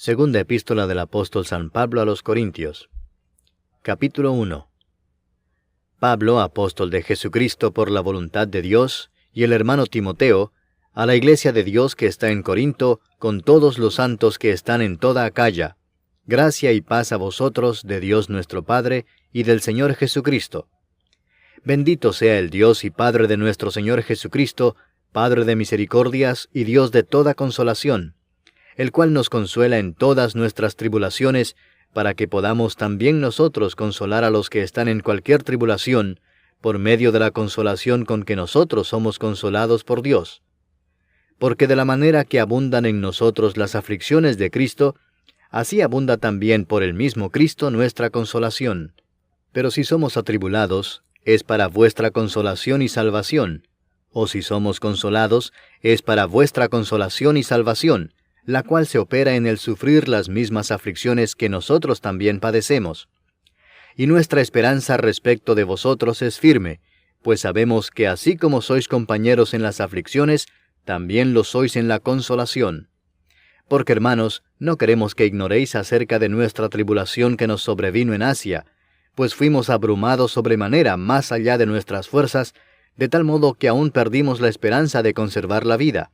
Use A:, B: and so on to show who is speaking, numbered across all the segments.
A: Segunda epístola del apóstol San Pablo a los Corintios. Capítulo 1. Pablo, apóstol de Jesucristo por la voluntad de Dios, y el hermano Timoteo, a la iglesia de Dios que está en Corinto, con todos los santos que están en toda Acaya. Gracia y paz a vosotros de Dios nuestro Padre y del Señor Jesucristo. Bendito sea el Dios y Padre de nuestro Señor Jesucristo, Padre de misericordias y Dios de toda consolación, el cual nos consuela en todas nuestras tribulaciones, para que podamos también nosotros consolar a los que están en cualquier tribulación, por medio de la consolación con que nosotros somos consolados por Dios. Porque de la manera que abundan en nosotros las aflicciones de Cristo, así abunda también por el mismo Cristo nuestra consolación. Pero si somos atribulados, es para vuestra consolación y salvación, o si somos consolados, es para vuestra consolación y salvación, la cual se opera en el sufrir las mismas aflicciones que nosotros también padecemos. Y nuestra esperanza respecto de vosotros es firme, pues sabemos que así como sois compañeros en las aflicciones, también lo sois en la consolación. Porque, hermanos, no queremos que ignoréis acerca de nuestra tribulación que nos sobrevino en Asia, pues fuimos abrumados sobremanera más allá de nuestras fuerzas, de tal modo que aún perdimos la esperanza de conservar la vida.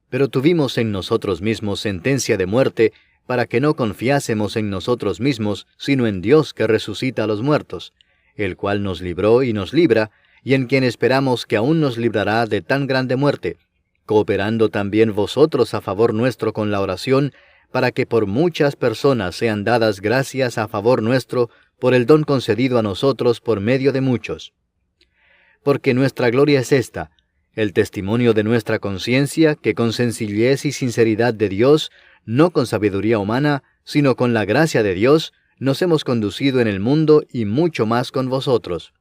A: Pero tuvimos en nosotros mismos sentencia de muerte, para que no confiásemos en nosotros mismos, sino en Dios que resucita a los muertos, el cual nos libró y nos libra, y en quien esperamos que aún nos librará de tan grande muerte, cooperando también vosotros a favor nuestro con la oración, para que por muchas personas sean dadas gracias a favor nuestro, por el don concedido a nosotros por medio de muchos. Porque nuestra gloria es esta, el testimonio de nuestra conciencia, que con sencillez y sinceridad de Dios, no con sabiduría humana, sino con la gracia de Dios, nos hemos conducido en el mundo y mucho más con vosotros.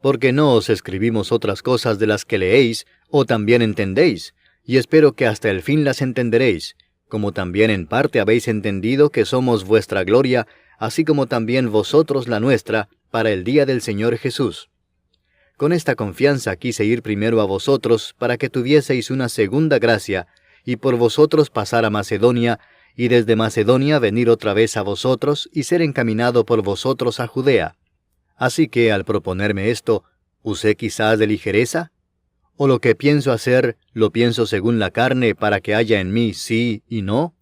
A: Porque no os escribimos otras cosas de las que leéis, o también entendéis, y espero que hasta el fin las entenderéis, como también en parte habéis entendido que somos vuestra gloria, así como también vosotros la nuestra, para el día del Señor Jesús. Con esta confianza quise ir primero a vosotros, para que tuvieseis una segunda gracia, y por vosotros pasar a Macedonia, y desde Macedonia venir otra vez a vosotros, y ser encaminado por vosotros a Judea. Así que, al proponerme esto, ¿usé quizás de ligereza? ¿O lo que pienso hacer, lo pienso según la carne, para que haya en mí sí y no?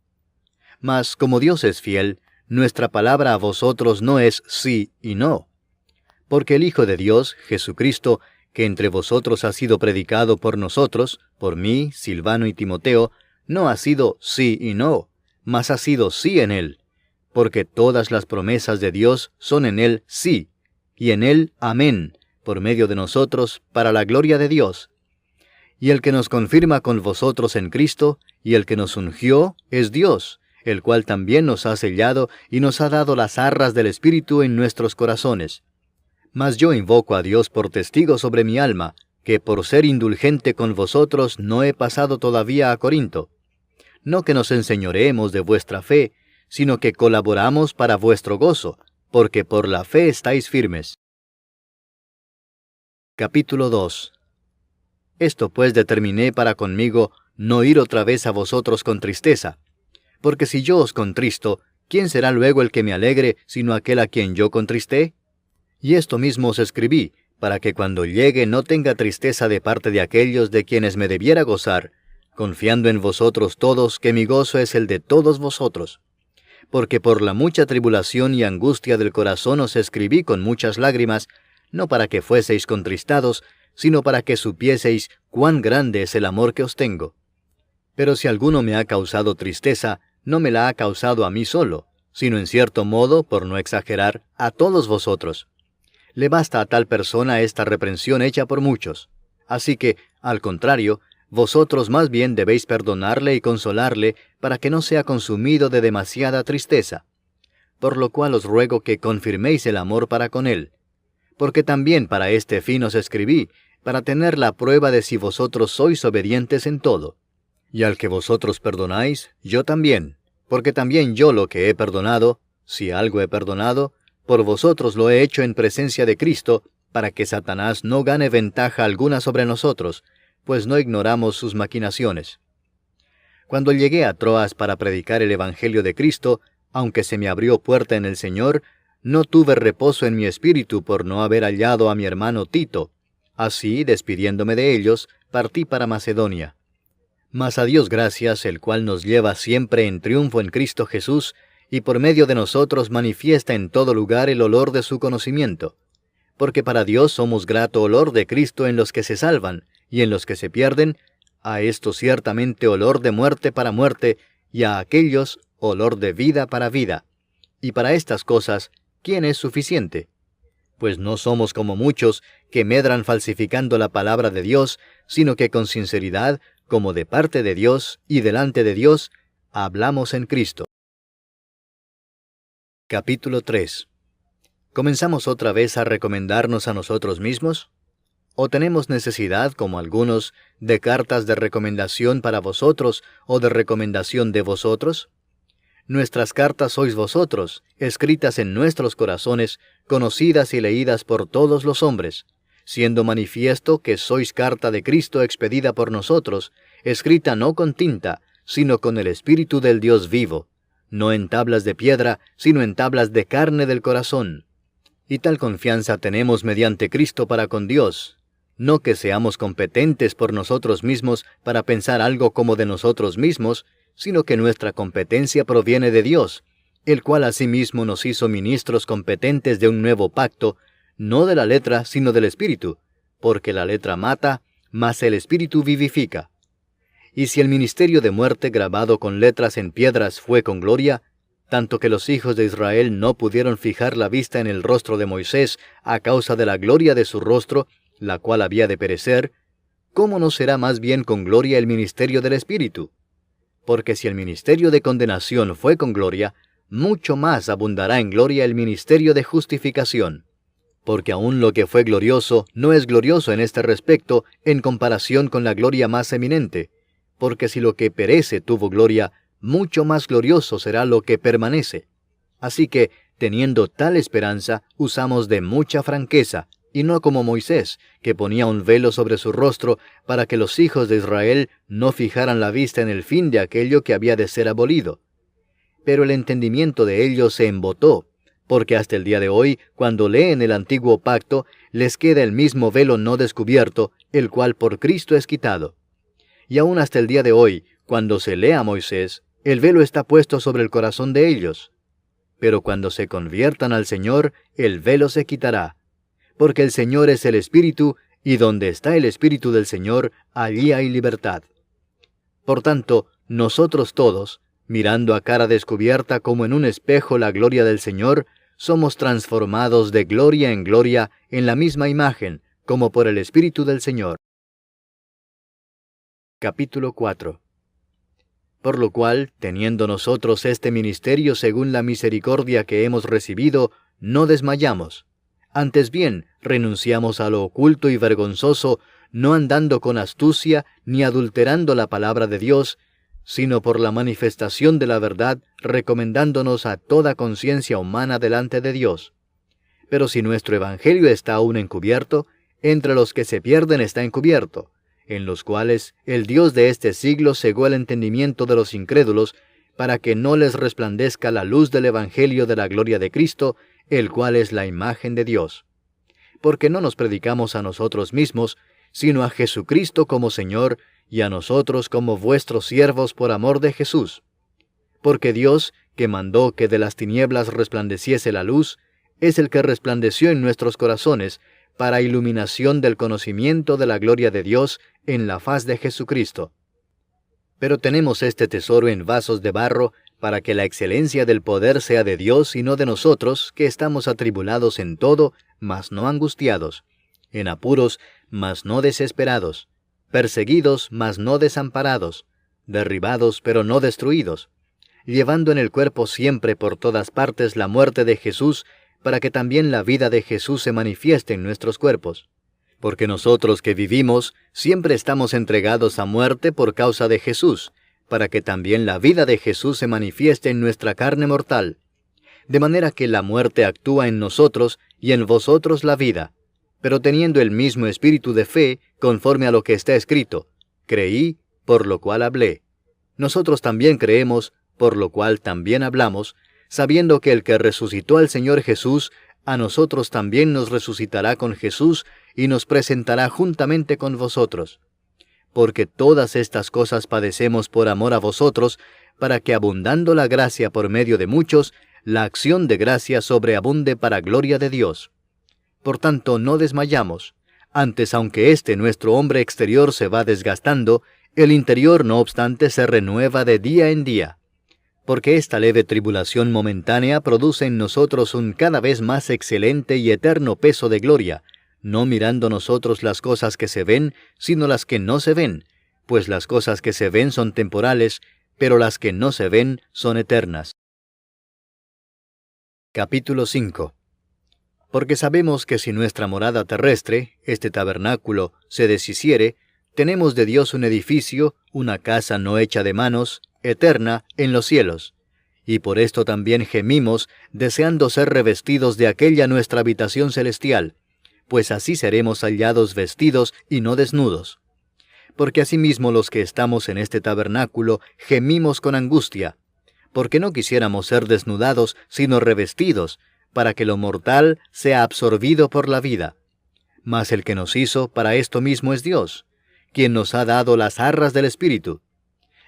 A: Mas, como Dios es fiel, nuestra palabra a vosotros no es sí y no. Porque el Hijo de Dios, Jesucristo, que entre vosotros ha sido predicado por nosotros, por mí, Silvano y Timoteo, no ha sido sí y no, mas ha sido sí en él, porque todas las promesas de Dios son en él sí, y en él amén, por medio de nosotros, para la gloria de Dios. Y el que nos confirma con vosotros en Cristo, y el que nos ungió, es Dios, el cual también nos ha sellado y nos ha dado las arras del Espíritu en nuestros corazones. Mas yo invoco a Dios por testigo sobre mi alma, que por ser indulgente con vosotros no he pasado todavía a Corinto. No que nos enseñoreemos de vuestra fe, sino que colaboramos para vuestro gozo, porque por la fe estáis firmes. Capítulo 2. Esto pues determiné para conmigo no ir otra vez a vosotros con tristeza, porque si yo os contristo, ¿quién será luego el que me alegre, sino aquel a quien yo contristé? Y esto mismo os escribí, para que cuando llegue no tenga tristeza de parte de aquellos de quienes me debiera gozar, confiando en vosotros todos que mi gozo es el de todos vosotros. Porque por la mucha tribulación y angustia del corazón os escribí con muchas lágrimas, no para que fueseis contristados, sino para que supieseis cuán grande es el amor que os tengo. Pero si alguno me ha causado tristeza, no me la ha causado a mí solo, sino en cierto modo, por no exagerar, a todos vosotros. Le basta a tal persona esta reprensión hecha por muchos. Así que, al contrario, vosotros más bien debéis perdonarle y consolarle, para que no sea consumido de demasiada tristeza. Por lo cual os ruego que confirméis el amor para con él. Porque también para este fin os escribí, para tener la prueba de si vosotros sois obedientes en todo. Y al que vosotros perdonáis, yo también, porque también yo lo que he perdonado, si algo he perdonado, por vosotros lo he hecho en presencia de Cristo, para que Satanás no gane ventaja alguna sobre nosotros, pues no ignoramos sus maquinaciones. Cuando llegué a Troas para predicar el Evangelio de Cristo, aunque se me abrió puerta en el Señor, no tuve reposo en mi espíritu por no haber hallado a mi hermano Tito. Así, despidiéndome de ellos, partí para Macedonia. Mas a Dios gracias, el cual nos lleva siempre en triunfo en Cristo Jesús, y por medio de nosotros manifiesta en todo lugar el olor de su conocimiento. Porque para Dios somos grato olor de Cristo en los que se salvan, y en los que se pierden, a esto ciertamente olor de muerte para muerte, y a aquellos olor de vida para vida. Y para estas cosas, ¿quién es suficiente? Pues no somos como muchos que medran falsificando la palabra de Dios, sino que con sinceridad, como de parte de Dios y delante de Dios, hablamos en Cristo. Capítulo 3. ¿Comenzamos otra vez a recomendarnos a nosotros mismos? ¿O tenemos necesidad, como algunos, de cartas de recomendación para vosotros o de recomendación de vosotros? Nuestras cartas sois vosotros, escritas en nuestros corazones, conocidas y leídas por todos los hombres, siendo manifiesto que sois carta de Cristo expedida por nosotros, escrita no con tinta, sino con el Espíritu del Dios vivo, no en tablas de piedra, sino en tablas de carne del corazón. Y tal confianza tenemos mediante Cristo para con Dios, no que seamos competentes por nosotros mismos para pensar algo como de nosotros mismos, sino que nuestra competencia proviene de Dios, el cual asimismo nos hizo ministros competentes de un nuevo pacto, no de la letra, sino del Espíritu, porque la letra mata, mas el Espíritu vivifica. Y si el ministerio de muerte grabado con letras en piedras fue con gloria, tanto que los hijos de Israel no pudieron fijar la vista en el rostro de Moisés a causa de la gloria de su rostro, la cual había de perecer, ¿cómo no será más bien con gloria el ministerio del Espíritu? Porque si el ministerio de condenación fue con gloria, mucho más abundará en gloria el ministerio de justificación. Porque aún lo que fue glorioso no es glorioso en este respecto en comparación con la gloria más eminente, porque si lo que perece tuvo gloria, mucho más glorioso será lo que permanece. Así que, teniendo tal esperanza, usamos de mucha franqueza, y no como Moisés, que ponía un velo sobre su rostro para que los hijos de Israel no fijaran la vista en el fin de aquello que había de ser abolido. Pero el entendimiento de ellos se embotó, porque hasta el día de hoy, cuando leen el antiguo pacto, les queda el mismo velo no descubierto, el cual por Cristo es quitado. Y aún hasta el día de hoy, cuando se lee a Moisés, el velo está puesto sobre el corazón de ellos. Pero cuando se conviertan al Señor, el velo se quitará. Porque el Señor es el Espíritu, y donde está el Espíritu del Señor, allí hay libertad. Por tanto, nosotros todos, mirando a cara descubierta como en un espejo la gloria del Señor, somos transformados de gloria en gloria en la misma imagen, como por el Espíritu del Señor. Capítulo 4. Por lo cual, teniendo nosotros este ministerio según la misericordia que hemos recibido, no desmayamos. Antes bien, renunciamos a lo oculto y vergonzoso, no andando con astucia ni adulterando la palabra de Dios, sino por la manifestación de la verdad, recomendándonos a toda conciencia humana delante de Dios. Pero si nuestro evangelio está aún encubierto, entre los que se pierden está encubierto, en los cuales el Dios de este siglo cegó el entendimiento de los incrédulos, para que no les resplandezca la luz del evangelio de la gloria de Cristo, el cual es la imagen de Dios. Porque no nos predicamos a nosotros mismos, sino a Jesucristo como Señor, y a nosotros como vuestros siervos por amor de Jesús. Porque Dios, que mandó que de las tinieblas resplandeciese la luz, es el que resplandeció en nuestros corazones, para iluminación del conocimiento de la gloria de Dios en la faz de Jesucristo. Pero tenemos este tesoro en vasos de barro, para que la excelencia del poder sea de Dios y no de nosotros, que estamos atribulados en todo, mas no angustiados, en apuros, mas no desesperados, perseguidos, mas no desamparados, derribados, pero no destruidos, llevando en el cuerpo siempre por todas partes la muerte de Jesús, para que también la vida de Jesús se manifieste en nuestros cuerpos. Porque nosotros que vivimos, siempre estamos entregados a muerte por causa de Jesús, para que también la vida de Jesús se manifieste en nuestra carne mortal. De manera que la muerte actúa en nosotros y en vosotros la vida, pero teniendo el mismo espíritu de fe, conforme a lo que está escrito, creí, por lo cual hablé. nosotros también creemos, por lo cual también hablamos, sabiendo que el que resucitó al Señor Jesús, a nosotros también nos resucitará con Jesús y nos presentará juntamente con vosotros. Porque todas estas cosas padecemos por amor a vosotros, para que abundando la gracia por medio de muchos, la acción de gracia sobreabunde para gloria de Dios. Por tanto, no desmayamos. Antes, aunque nuestro hombre exterior se va desgastando, el interior no obstante se renueva de día en día. Porque esta leve tribulación momentánea produce en nosotros un cada vez más excelente y eterno peso de gloria, no mirando nosotros las cosas que se ven, sino las que no se ven, pues las cosas que se ven son temporales, pero las que no se ven son eternas. Capítulo 5. Porque sabemos que si nuestra morada terrestre, este tabernáculo, se deshiciere, tenemos de Dios un edificio, una casa no hecha de manos, eterna, en los cielos. Y por esto también gemimos, deseando ser revestidos de aquella nuestra habitación celestial, pues así seremos hallados vestidos y no desnudos. Porque asimismo los que estamos en este tabernáculo gemimos con angustia, porque no quisiéramos ser desnudados, sino revestidos, para que lo mortal sea absorbido por la vida. Mas el que nos hizo para esto mismo es Dios, quien nos ha dado las arras del Espíritu.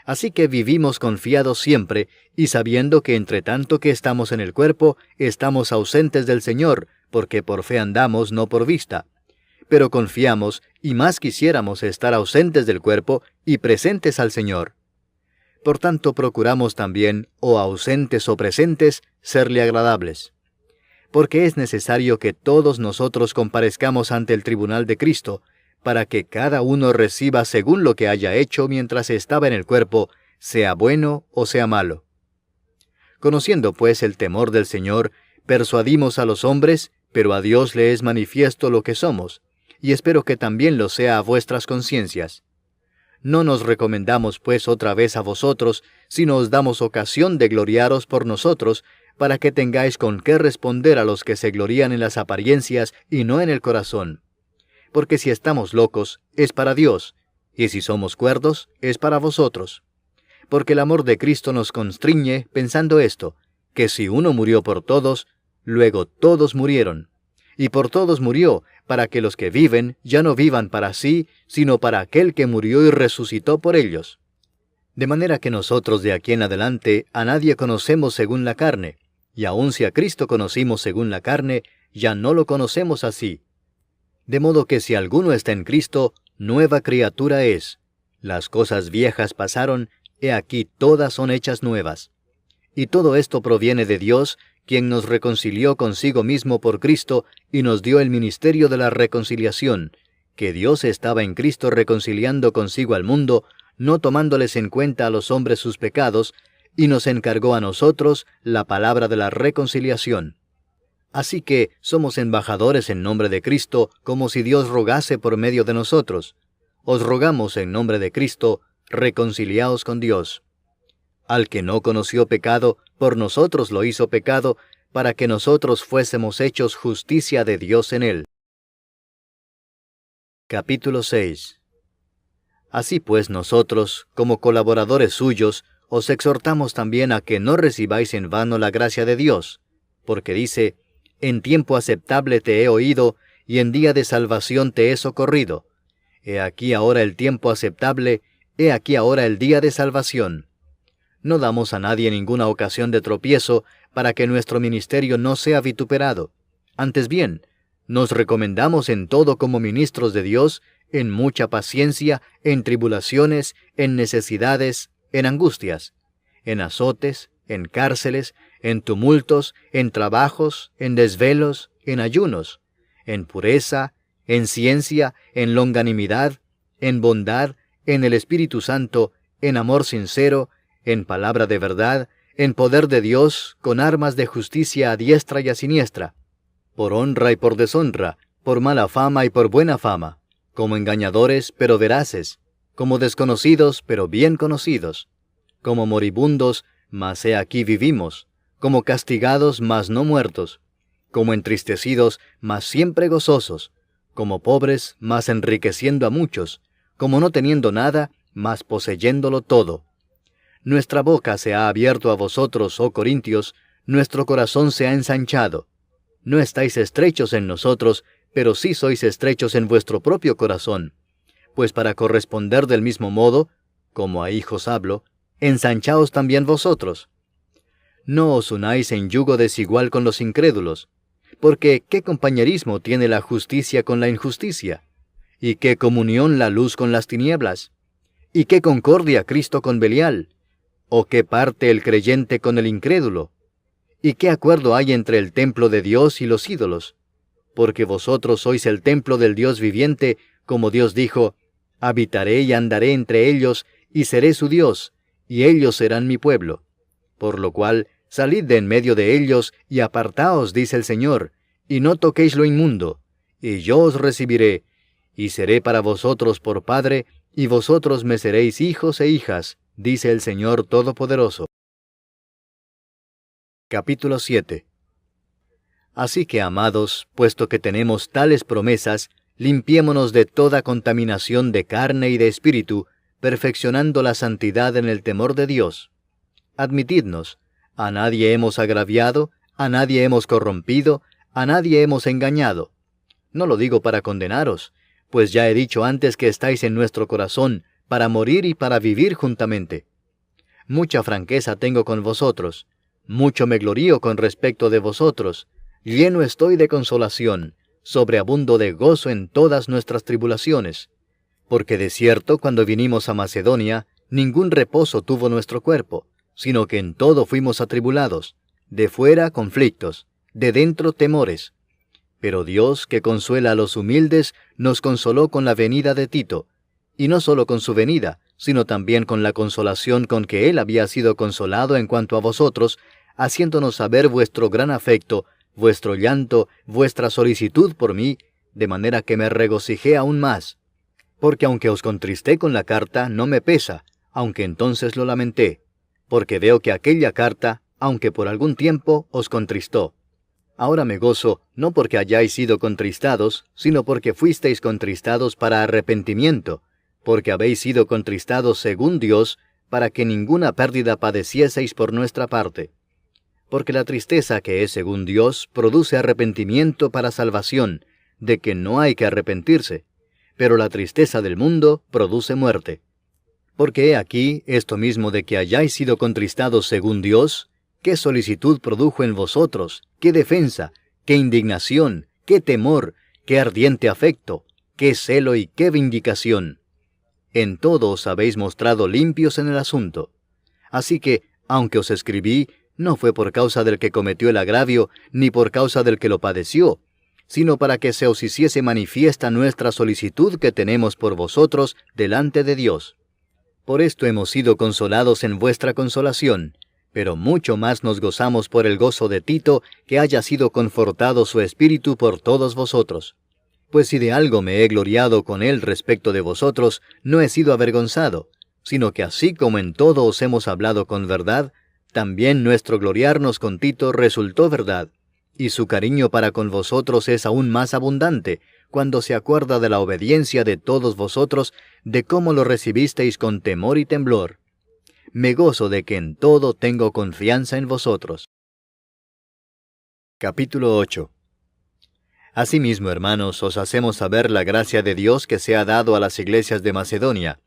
A: Así que vivimos confiados siempre, y sabiendo que entre tanto que estamos en el cuerpo, estamos ausentes del Señor, porque por fe andamos, no por vista. Pero confiamos, y más quisiéramos estar ausentes del cuerpo y presentes al Señor. Por tanto procuramos también, o ausentes o presentes, serle agradables. Porque es necesario que todos nosotros comparezcamos ante el tribunal de Cristo, para que cada uno reciba según lo que haya hecho mientras estaba en el cuerpo, sea bueno o sea malo. Conociendo pues el temor del Señor, persuadimos a los hombres, pero a Dios le es manifiesto lo que somos, y espero que también lo sea a vuestras conciencias. No nos recomendamos pues otra vez a vosotros, sino os damos ocasión de gloriaros por nosotros, para que tengáis con qué responder a los que se glorían en las apariencias y no en el corazón. Porque si estamos locos, es para Dios, y si somos cuerdos, es para vosotros. Porque el amor de Cristo nos constriñe pensando esto, que si uno murió por todos, luego todos murieron. Y por todos murió, para que los que viven ya no vivan para sí, sino para aquel que murió y resucitó por ellos. De manera que nosotros de aquí en adelante a nadie conocemos según la carne, y aun si a Cristo conocimos según la carne, ya no lo conocemos así. De modo que si alguno está en Cristo, nueva criatura es. Las cosas viejas pasaron, he aquí todas son hechas nuevas. Y todo esto proviene de Dios, quien nos reconcilió consigo mismo por Cristo y nos dio el ministerio de la reconciliación, que Dios estaba en Cristo reconciliando consigo al mundo, no tomándoles en cuenta a los hombres sus pecados, y nos encargó a nosotros la palabra de la reconciliación. Así que somos embajadores en nombre de Cristo, como si Dios rogase por medio de nosotros. Os rogamos en nombre de Cristo, reconciliaos con Dios. Al que no conoció pecado, por nosotros lo hizo pecado, para que nosotros fuésemos hechos justicia de Dios en él. Capítulo 6. Así pues nosotros, como colaboradores suyos, os exhortamos también a que no recibáis en vano la gracia de Dios, porque dice, en tiempo aceptable te he oído, y en día de salvación te he socorrido. He aquí ahora el tiempo aceptable, he aquí ahora el día de salvación. No damos a nadie ninguna ocasión de tropiezo, para que nuestro ministerio no sea vituperado. Antes bien, nos recomendamos en todo como ministros de Dios, en mucha paciencia, en tribulaciones, en necesidades, en angustias, en azotes, en cárceles, en tumultos, en trabajos, en desvelos, en ayunos, en pureza, en ciencia, en longanimidad, en bondad, en el Espíritu Santo, en amor sincero, en palabra de verdad, en poder de Dios, con armas de justicia a diestra y a siniestra, por honra y por deshonra, por mala fama y por buena fama, como engañadores pero veraces, como desconocidos pero bien conocidos, como moribundos, mas he aquí vivimos, como castigados mas no muertos, como entristecidos mas siempre gozosos, como pobres mas enriqueciendo a muchos, como no teniendo nada mas poseyéndolo todo. Nuestra boca se ha abierto a vosotros, oh Corintios, nuestro corazón se ha ensanchado. No estáis estrechos en nosotros, pero sí sois estrechos en vuestro propio corazón. Pues para corresponder del mismo modo, como a hijos hablo, ensanchaos también vosotros. No os unáis en yugo desigual con los incrédulos, porque ¿qué compañerismo tiene la justicia con la injusticia? ¿Y qué comunión la luz con las tinieblas? ¿Y qué concordia Cristo con Belial? ¿O qué parte el creyente con el incrédulo? ¿Y qué acuerdo hay entre el templo de Dios y los ídolos? Porque vosotros sois el templo del Dios viviente, como Dios dijo, habitaré y andaré entre ellos, y seré su Dios, y ellos serán mi pueblo. Por lo cual, salid de en medio de ellos, y apartaos, dice el Señor, y no toquéis lo inmundo, y yo os recibiré, y seré para vosotros por Padre, y vosotros me seréis hijos e hijas, dice el Señor Todopoderoso. Capítulo 7. Así que, amados, puesto que tenemos tales promesas, limpiémonos de toda contaminación de carne y de espíritu, perfeccionando la santidad en el temor de Dios. Admitidnos, a nadie hemos agraviado, a nadie hemos corrompido, a nadie hemos engañado. No lo digo para condenaros, pues ya he dicho antes que estáis en nuestro corazón, para morir y para vivir juntamente. Mucha franqueza tengo con vosotros, mucho me glorío con respecto de vosotros, lleno estoy de consolación, sobreabundo de gozo en todas nuestras tribulaciones. Porque de cierto, cuando vinimos a Macedonia, ningún reposo tuvo nuestro cuerpo, sino que en todo fuimos atribulados, de fuera conflictos, de dentro temores. Pero Dios, que consuela a los humildes, nos consoló con la venida de Tito, y no solo con su venida, sino también con la consolación con que él había sido consolado en cuanto a vosotros, haciéndonos saber vuestro gran afecto, vuestro llanto, vuestra solicitud por mí, de manera que me regocijé aún más. Porque aunque os contristé con la carta, no me pesa, aunque entonces lo lamenté, porque veo que aquella carta, aunque por algún tiempo, os contristó. Ahora me gozo, no porque hayáis sido contristados, sino porque fuisteis contristados para arrepentimiento, porque habéis sido contristados según Dios, para que ninguna pérdida padecieseis por nuestra parte. Porque la tristeza que es según Dios produce arrepentimiento para salvación, de que no hay que arrepentirse, pero la tristeza del mundo produce muerte. Porque he aquí esto mismo de que hayáis sido contristados según Dios, qué solicitud produjo en vosotros, qué defensa, qué indignación, qué temor, qué ardiente afecto, qué celo y qué vindicación. En todo os habéis mostrado limpios en el asunto. Así que, aunque os escribí, no fue por causa del que cometió el agravio, ni por causa del que lo padeció, sino para que se os hiciese manifiesta nuestra solicitud que tenemos por vosotros delante de Dios. Por esto hemos sido consolados en vuestra consolación, pero mucho más nos gozamos por el gozo de Tito, que haya sido confortado su espíritu por todos vosotros. Pues si de algo me he gloriado con él respecto de vosotros, no he sido avergonzado, sino que así como en todo os hemos hablado con verdad, también nuestro gloriarnos con Tito resultó verdad, y su cariño para con vosotros es aún más abundante, cuando se acuerda de la obediencia de todos vosotros, de cómo lo recibisteis con temor y temblor. Me gozo de que en todo tengo confianza en vosotros. Capítulo 8. Asimismo, hermanos, os hacemos saber la gracia de Dios que se ha dado a las iglesias de Macedonia,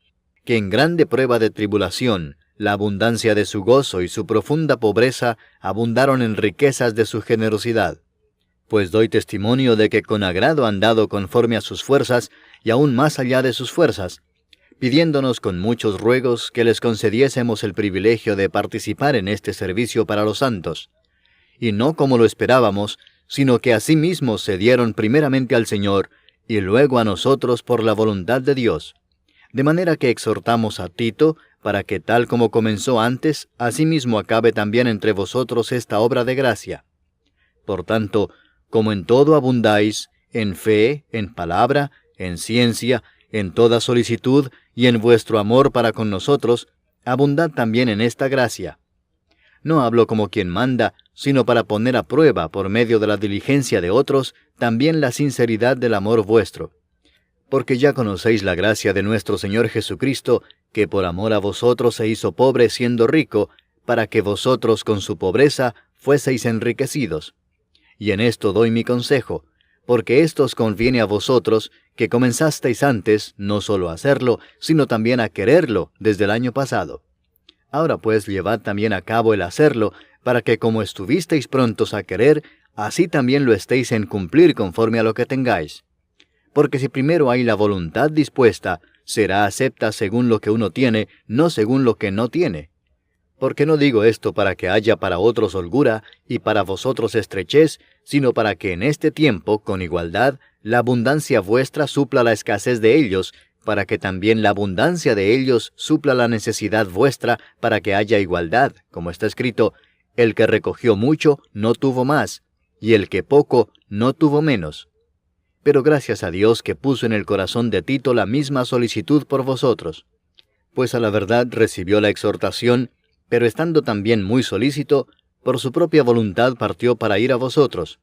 A: que en grande prueba de tribulación, la abundancia de su gozo y su profunda pobreza abundaron en riquezas de su generosidad. Pues doy testimonio de que con agrado han dado conforme a sus fuerzas y aún más allá de sus fuerzas, pidiéndonos con muchos ruegos que les concediésemos el privilegio de participar en este servicio para los santos. Y no como lo esperábamos, sino que asimismo se dieron primeramente al Señor, y luego a nosotros por la voluntad de Dios. De manera que exhortamos a Tito, para que tal como comenzó antes, asimismo acabe también entre vosotros esta obra de gracia. Por tanto, como en todo abundáis, en fe, en palabra, en ciencia, en toda solicitud y en vuestro amor para con nosotros, abundad también en esta gracia. No hablo como quien manda, sino para poner a prueba, por medio de la diligencia de otros, también la sinceridad del amor vuestro. Porque ya conocéis la gracia de nuestro Señor Jesucristo, que por amor a vosotros se hizo pobre siendo rico, para que vosotros con su pobreza fueseis enriquecidos. Y en esto doy mi consejo, porque esto os conviene a vosotros, que comenzasteis antes, no solo a hacerlo, sino también a quererlo desde el año pasado. Ahora pues llevad también a cabo el hacerlo, para que como estuvisteis prontos a querer, así también lo estéis en cumplir conforme a lo que tengáis. Porque si primero hay la voluntad dispuesta, será acepta según lo que uno tiene, no según lo que no tiene. Porque no digo esto para que haya para otros holgura y para vosotros estrechez, sino para que en este tiempo, con igualdad, la abundancia vuestra supla la escasez de ellos, para que también la abundancia de ellos supla la necesidad vuestra, para que haya igualdad, como está escrito, el que recogió mucho no tuvo más, y el que poco no tuvo menos. Pero gracias a Dios que puso en el corazón de Tito la misma solicitud por vosotros. Pues a la verdad recibió la exhortación, pero estando también muy solícito, por su propia voluntad partió para ir a vosotros.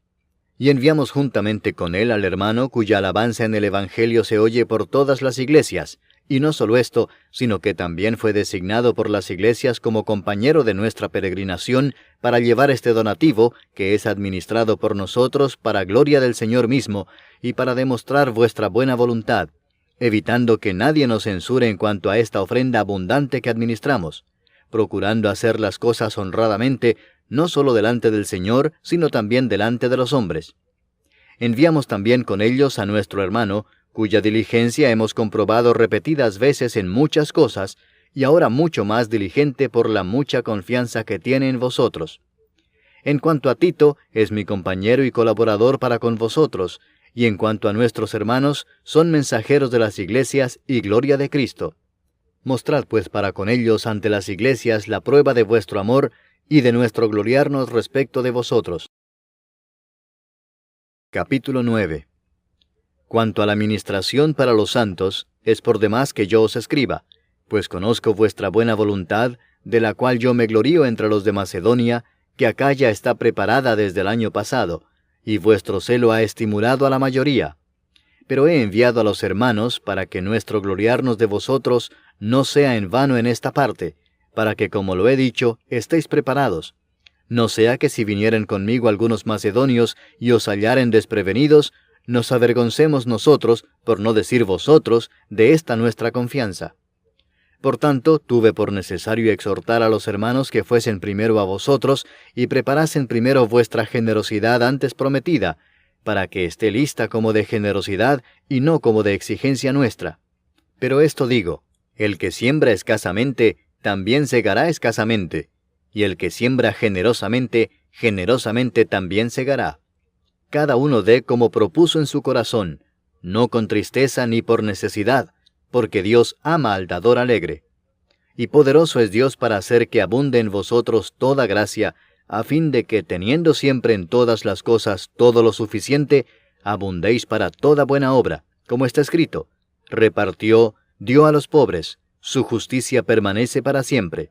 A: Y enviamos juntamente con él al hermano cuya alabanza en el Evangelio se oye por todas las iglesias, y no solo esto, sino que también fue designado por las iglesias como compañero de nuestra peregrinación para llevar este donativo, que es administrado por nosotros para gloria del Señor mismo, y para demostrar vuestra buena voluntad, evitando que nadie nos censure en cuanto a esta ofrenda abundante que administramos, procurando hacer las cosas honradamente, no solo delante del Señor, sino también delante de los hombres. Enviamos también con ellos a nuestro hermano, cuya diligencia hemos comprobado repetidas veces en muchas cosas, y ahora mucho más diligente por la mucha confianza que tiene en vosotros. En cuanto a Tito, es mi compañero y colaborador para con vosotros, y en cuanto a nuestros hermanos, son mensajeros de las iglesias y gloria de Cristo. Mostrad pues para con ellos ante las iglesias la prueba de vuestro amor y de nuestro gloriarnos respecto de vosotros. Capítulo 9. Cuanto a la ministración para los santos, es por demás que yo os escriba, pues conozco vuestra buena voluntad, de la cual yo me glorío entre los de Macedonia, que acá ya está preparada desde el año pasado, y vuestro celo ha estimulado a la mayoría. Pero he enviado a los hermanos para que nuestro gloriarnos de vosotros no sea en vano en esta parte, para que, como lo he dicho, estéis preparados. No sea que si vinieren conmigo algunos macedonios y os hallaren desprevenidos, nos avergoncemos nosotros, por no decir vosotros, de esta nuestra confianza. Por tanto, tuve por necesario exhortar a los hermanos que fuesen primero a vosotros y preparasen primero vuestra generosidad antes prometida, para que esté lista como de generosidad y no como de exigencia nuestra. Pero esto digo, el que siembra escasamente, también segará escasamente, y el que siembra generosamente, generosamente también segará. Cada uno dé como propuso en su corazón, no con tristeza ni por necesidad, porque Dios ama al dador alegre. Y poderoso es Dios para hacer que abunde en vosotros toda gracia, a fin de que, teniendo siempre en todas las cosas todo lo suficiente, abundéis para toda buena obra, como está escrito, repartió, dio a los pobres, su justicia permanece para siempre.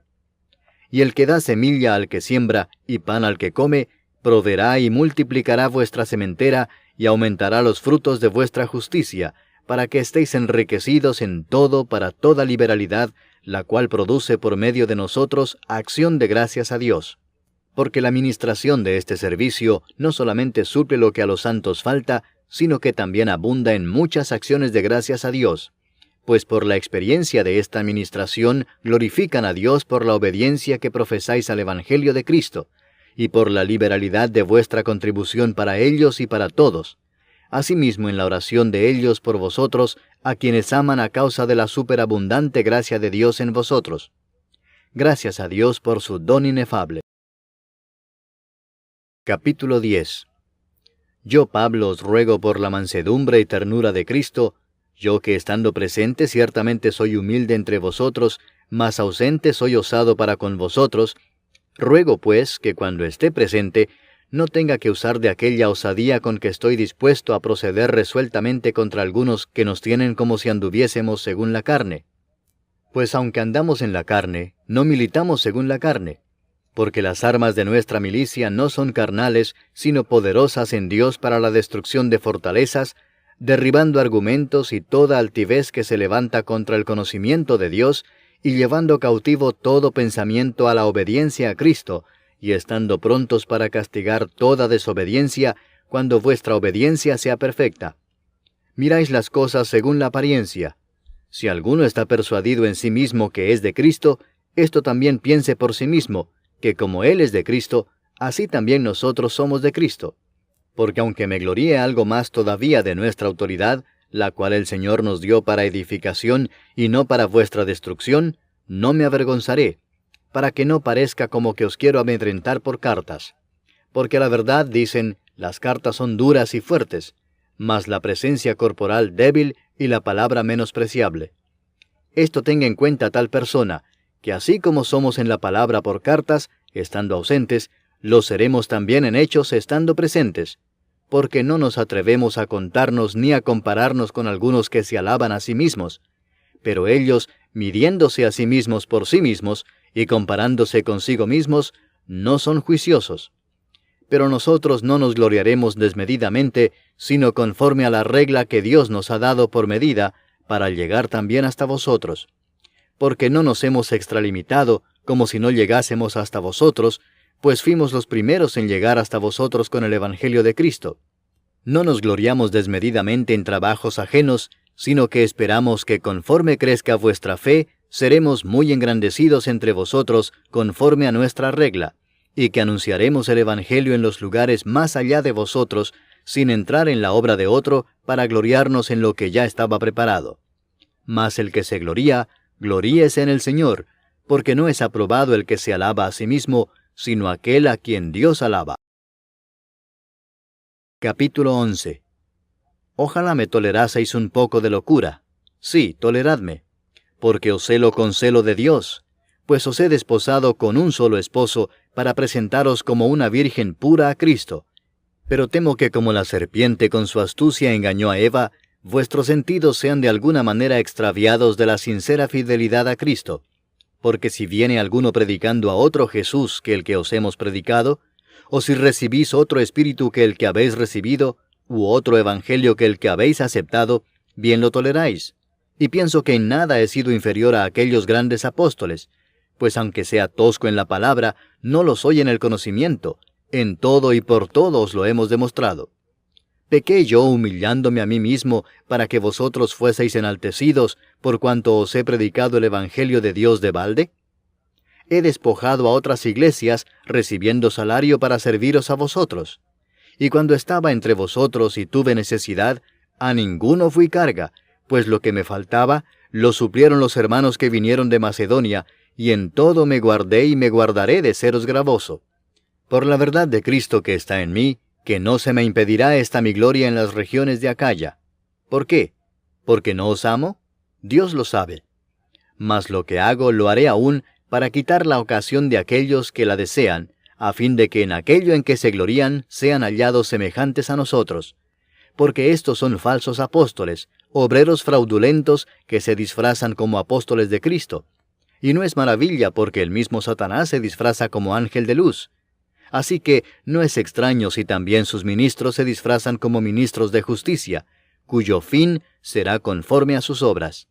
A: Y el que da semilla al que siembra y pan al que come, proveerá y multiplicará vuestra sementera y aumentará los frutos de vuestra justicia, para que estéis enriquecidos en todo para toda liberalidad, la cual produce por medio de nosotros acción de gracias a Dios. Porque la ministración de este servicio no solamente suple lo que a los santos falta, sino que también abunda en muchas acciones de gracias a Dios. Pues por la experiencia de esta administración glorifican a Dios por la obediencia que profesáis al Evangelio de Cristo, y por la liberalidad de vuestra contribución para ellos y para todos. Asimismo en la oración de ellos por vosotros, a quienes aman a causa de la superabundante gracia de Dios en vosotros. Gracias a Dios por su don inefable. Capítulo 10. Yo, Pablo, os ruego por la mansedumbre y ternura de Cristo, yo que estando presente ciertamente soy humilde entre vosotros, mas ausente soy osado para con vosotros, ruego pues que cuando esté presente no tenga que usar de aquella osadía con que estoy dispuesto a proceder resueltamente contra algunos que nos tienen como si anduviésemos según la carne. Pues aunque andamos en la carne, no militamos según la carne, porque las armas de nuestra milicia no son carnales, sino poderosas en Dios para la destrucción de fortalezas, derribando argumentos y toda altivez que se levanta contra el conocimiento de Dios, y llevando cautivo todo pensamiento a la obediencia a Cristo, y estando prontos para castigar toda desobediencia, cuando vuestra obediencia sea perfecta. Miráis las cosas según la apariencia. Si alguno está persuadido en sí mismo que es de Cristo, esto también piense por sí mismo, que como Él es de Cristo, así también nosotros somos de Cristo. Porque aunque me gloríe algo más todavía de nuestra autoridad, la cual el Señor nos dio para edificación y no para vuestra destrucción, no me avergonzaré, para que no parezca como que os quiero amedrentar por cartas. Porque la verdad, dicen, las cartas son duras y fuertes, mas la presencia corporal débil y la palabra menospreciable. Esto tenga en cuenta tal persona, que así como somos en la palabra por cartas, estando ausentes, lo seremos también en hechos estando presentes, porque no nos atrevemos a contarnos ni a compararnos con algunos que se alaban a sí mismos, pero ellos, midiéndose a sí mismos por sí mismos y comparándose consigo mismos, no son juiciosos. Pero nosotros no nos gloriaremos desmedidamente, sino conforme a la regla que Dios nos ha dado por medida, para llegar también hasta vosotros. Porque no nos hemos extralimitado, como si no llegásemos hasta vosotros, pues fuimos los primeros en llegar hasta vosotros con el Evangelio de Cristo. No nos gloriamos desmedidamente en trabajos ajenos, sino que esperamos que conforme crezca vuestra fe, seremos muy engrandecidos entre vosotros conforme a nuestra regla, y que anunciaremos el Evangelio en los lugares más allá de vosotros, sin entrar en la obra de otro, para gloriarnos en lo que ya estaba preparado. Mas el que se gloría, gloríese en el Señor, porque no es aprobado el que se alaba a sí mismo, sino aquel a quien Dios alaba. Capítulo 11. Ojalá me toleraseis un poco de locura. Sí, toleradme, porque os celo con celo de Dios, pues os he desposado con un solo esposo, para presentaros como una virgen pura a Cristo. Pero temo que como la serpiente con su astucia engañó a Eva, vuestros sentidos sean de alguna manera extraviados de la sincera fidelidad a Cristo. Porque si viene alguno predicando a otro Jesús que el que os hemos predicado, o si recibís otro espíritu que el que habéis recibido, u otro evangelio que el que habéis aceptado, bien lo toleráis. Y pienso que en nada he sido inferior a aquellos grandes apóstoles, pues aunque sea tosco en la palabra, no lo soy en el conocimiento, en todo y por todo os lo hemos demostrado. ¿Pequé yo humillándome a mí mismo para que vosotros fueseis enaltecidos por cuanto os he predicado el Evangelio de Dios de balde? He despojado a otras iglesias, recibiendo salario para serviros a vosotros. Y cuando estaba entre vosotros y tuve necesidad, a ninguno fui carga, pues lo que me faltaba, lo suplieron los hermanos que vinieron de Macedonia, y en todo me guardé y me guardaré de seros gravoso. Por la verdad de Cristo que está en mí, que no se me impedirá esta mi gloria en las regiones de Acaya. ¿Por qué? ¿Porque no os amo? Dios lo sabe. Mas lo que hago lo haré aún para quitar la ocasión de aquellos que la desean, a fin de que en aquello en que se glorían sean hallados semejantes a nosotros. Porque estos son falsos apóstoles, obreros fraudulentos que se disfrazan como apóstoles de Cristo. Y no es maravilla porque el mismo Satanás se disfraza como ángel de luz. Así que no es extraño si también sus ministros se disfrazan como ministros de justicia, cuyo fin será conforme a sus obras.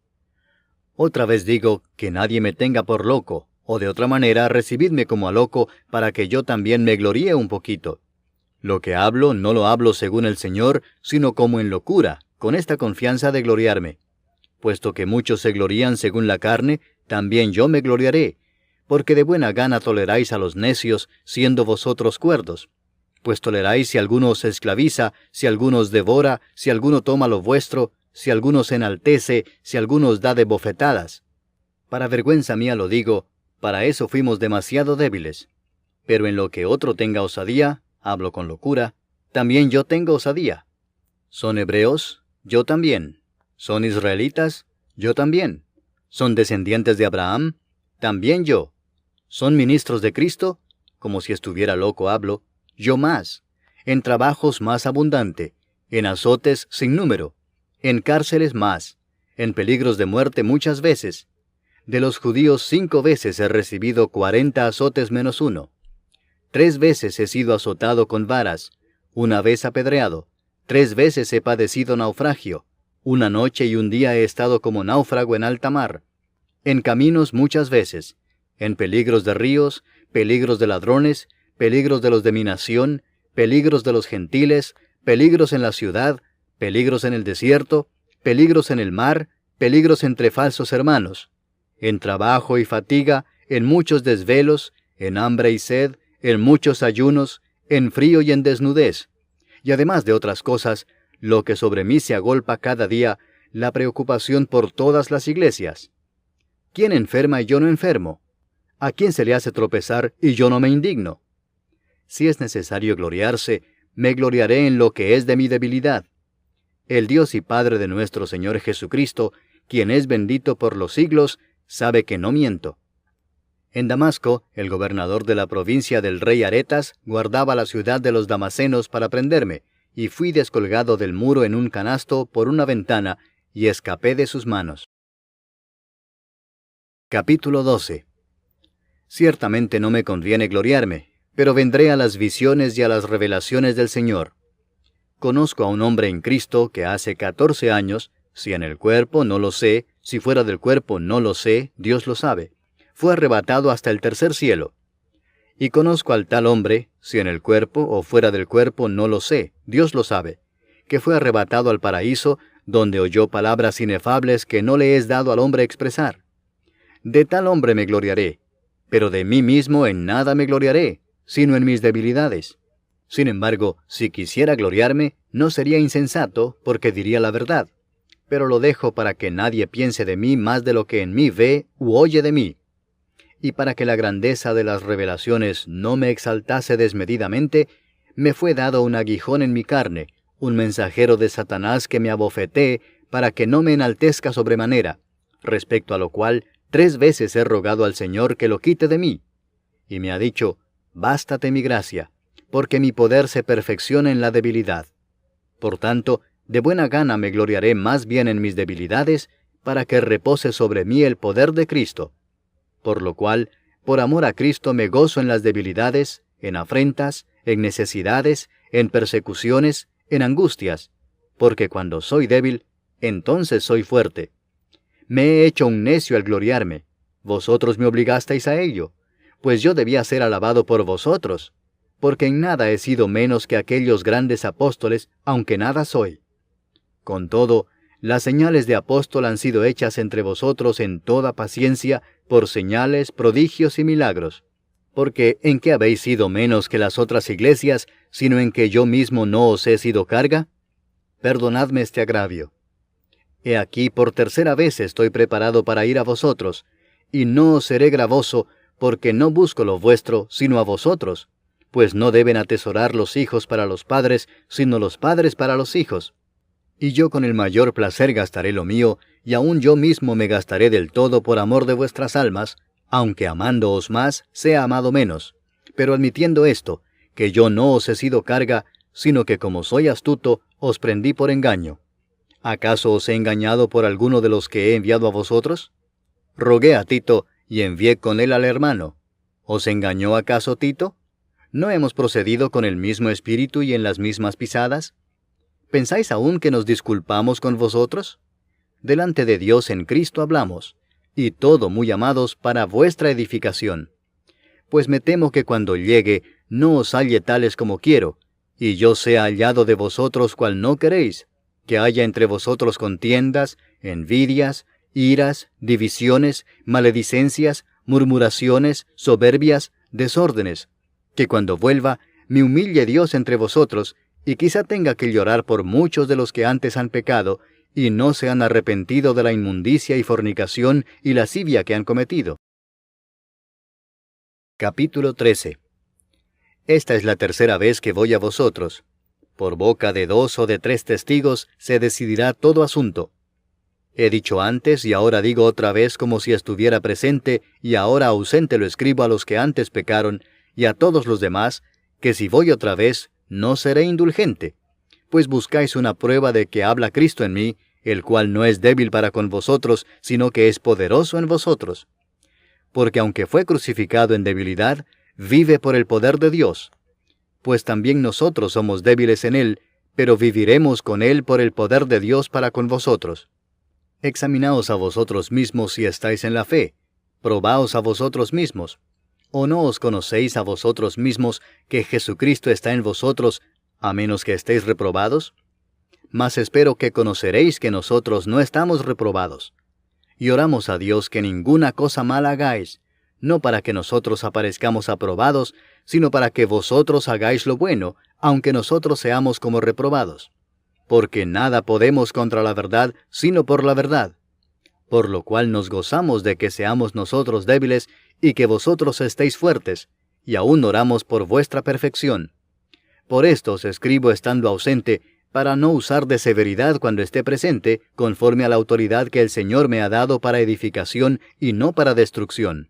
A: Otra vez digo, que nadie me tenga por loco, o de otra manera recibidme como a loco, para que yo también me gloríe un poquito. Lo que hablo no lo hablo según el Señor, sino como en locura, con esta confianza de gloriarme. Puesto que muchos se glorían según la carne, también yo me gloriaré, porque de buena gana toleráis a los necios, siendo vosotros cuerdos. Pues toleráis si alguno os esclaviza, si alguno os devora, si alguno toma lo vuestro, si alguno se enaltece, si alguno os da de bofetadas. Para vergüenza mía lo digo, para eso fuimos demasiado débiles. Pero en lo que otro tenga osadía, hablo con locura, también yo tengo osadía. ¿Son hebreos? Yo también. ¿Son israelitas? Yo también. ¿Son descendientes de Abraham? También yo. ¿Son ministros de Cristo? Como si estuviera loco hablo. Yo más. En trabajos más abundante. En azotes sin número. En cárceles más. En peligros de muerte muchas veces. De los judíos 5 veces he recibido 40 azotes menos 1. 3 veces he sido azotado con varas. 1 vez apedreado. 3 veces he padecido naufragio. 1 noche y 1 día he estado como náufrago en alta mar. en caminos muchas veces, en peligros de ríos, peligros de ladrones, peligros de los de mi nación, peligros de los gentiles, peligros en la ciudad, peligros en el desierto, peligros en el mar, peligros entre falsos hermanos, en trabajo y fatiga, en muchos desvelos, en hambre y sed, en muchos ayunos, en frío y en desnudez, y además de otras cosas, lo que sobre mí se agolpa cada día, la preocupación por todas las iglesias. ¿Quién enferma y yo no enfermo? ¿A quién se le hace tropezar y yo no me indigno? Si es necesario gloriarse, me gloriaré en lo que es de mi debilidad. El Dios y Padre de nuestro Señor Jesucristo, quien es bendito por los siglos, sabe que no miento. En Damasco, el gobernador de la provincia del rey Aretas guardaba la ciudad de los damasenos para prenderme, y fui descolgado del muro en un canasto por una ventana, y escapé de sus manos. Capítulo 12. Ciertamente no me conviene gloriarme, pero vendré a las visiones y a las revelaciones del Señor. Conozco a un hombre en Cristo que hace 14 años, si en el cuerpo no lo sé, si fuera del cuerpo no lo sé, Dios lo sabe, fue arrebatado hasta el tercer cielo. Y conozco al tal hombre, si en el cuerpo o fuera del cuerpo no lo sé, Dios lo sabe, que fue arrebatado al paraíso, donde oyó palabras inefables que no le es dado al hombre expresar. De tal hombre me gloriaré, pero de mí mismo en nada me gloriaré, sino en mis debilidades. Sin embargo, si quisiera gloriarme, no sería insensato, porque diría la verdad. Pero lo dejo para que nadie piense de mí más de lo que en mí ve u oye de mí. Y para que la grandeza de las revelaciones no me exaltase desmedidamente, me fue dado un aguijón en mi carne, un mensajero de Satanás que me abofetee, para que no me enaltezca sobremanera, respecto a lo cual 3 veces he rogado al Señor que lo quite de mí. Y me ha dicho, bástate mi gracia, porque mi poder se perfecciona en la debilidad. Por tanto, de buena gana me gloriaré más bien en mis debilidades, para que repose sobre mí el poder de Cristo. Por lo cual, por amor a Cristo me gozo en las debilidades, en afrentas, en necesidades, en persecuciones, en angustias, porque cuando soy débil, entonces soy fuerte. Me he hecho un necio al gloriarme, vosotros me obligasteis a ello, pues yo debía ser alabado por vosotros, porque en nada he sido menos que aquellos grandes apóstoles, aunque nada soy. Con todo, las señales de apóstol han sido hechas entre vosotros en toda paciencia, por señales, prodigios y milagros. Porque ¿en qué habéis sido menos que las otras iglesias, sino en que yo mismo no os he sido carga? Perdonadme este agravio. He aquí por 3ª vez estoy preparado para ir a vosotros, y no os seré gravoso, porque no busco lo vuestro, sino a vosotros, pues no deben atesorar los hijos para los padres, sino los padres para los hijos. Y yo con el mayor placer gastaré lo mío, y aun yo mismo me gastaré del todo por amor de vuestras almas, aunque amándoos más, sea amado menos. Pero admitiendo esto, que yo no os he sido carga, sino que como soy astuto, os prendí por engaño. ¿Acaso os he engañado por alguno de los que he enviado a vosotros? Rogué a Tito, y envié con él al hermano. ¿Os engañó acaso Tito? ¿No hemos procedido con el mismo espíritu y en las mismas pisadas? ¿Pensáis aún que nos disculpamos con vosotros? Delante de Dios en Cristo hablamos, y todo, muy amados, para vuestra edificación. Pues me temo que cuando llegue, no os halle tales como quiero, y yo sea hallado de vosotros cual no queréis, que haya entre vosotros contiendas, envidias, iras, divisiones, maledicencias, murmuraciones, soberbias, desórdenes, que cuando vuelva, me humille Dios entre vosotros, y quizá tenga que llorar por muchos de los que antes han pecado, y no se han arrepentido de la inmundicia y fornicación y lascivia que han cometido. Capítulo 13. Esta es la 3ª vez que voy a vosotros. Por boca de 2 o de 3 testigos se decidirá todo asunto. He dicho antes y ahora digo otra vez como si estuviera presente, y ahora ausente lo escribo a los que antes pecaron, y a todos los demás, que si voy otra vez, no seré indulgente, pues buscáis una prueba de que habla Cristo en mí, el cual no es débil para con vosotros, sino que es poderoso en vosotros. Porque aunque fue crucificado en debilidad, vive por el poder de Dios. Pues también nosotros somos débiles en él, pero viviremos con él por el poder de Dios para con vosotros. Examinaos a vosotros mismos si estáis en la fe. Probaos a vosotros mismos. ¿O no os conocéis a vosotros mismos que Jesucristo está en vosotros, a menos que estéis reprobados? Mas espero que conoceréis que nosotros no estamos reprobados. Y oramos a Dios que ninguna cosa mala hagáis, no para que nosotros aparezcamos aprobados, sino para que vosotros hagáis lo bueno, aunque nosotros seamos como reprobados. Porque nada podemos contra la verdad, sino por la verdad. Por lo cual nos gozamos de que seamos nosotros débiles y que vosotros estéis fuertes, y aún oramos por vuestra perfección. Por esto os escribo estando ausente, para no usar de severidad cuando esté presente, conforme a la autoridad que el Señor me ha dado para edificación y no para destrucción.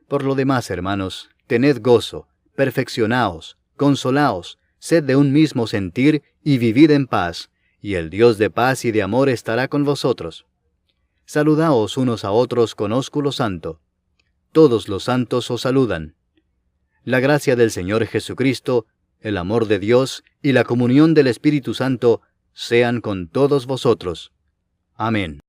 A: Por lo demás, hermanos, tened gozo, perfeccionaos, consolaos, sed de un mismo sentir y vivid en paz, y el Dios de paz y de amor estará con vosotros. Saludaos unos a otros con ósculo santo. Todos los santos os saludan. La gracia del Señor Jesucristo, el amor de Dios y la comunión del Espíritu Santo sean con todos vosotros. Amén.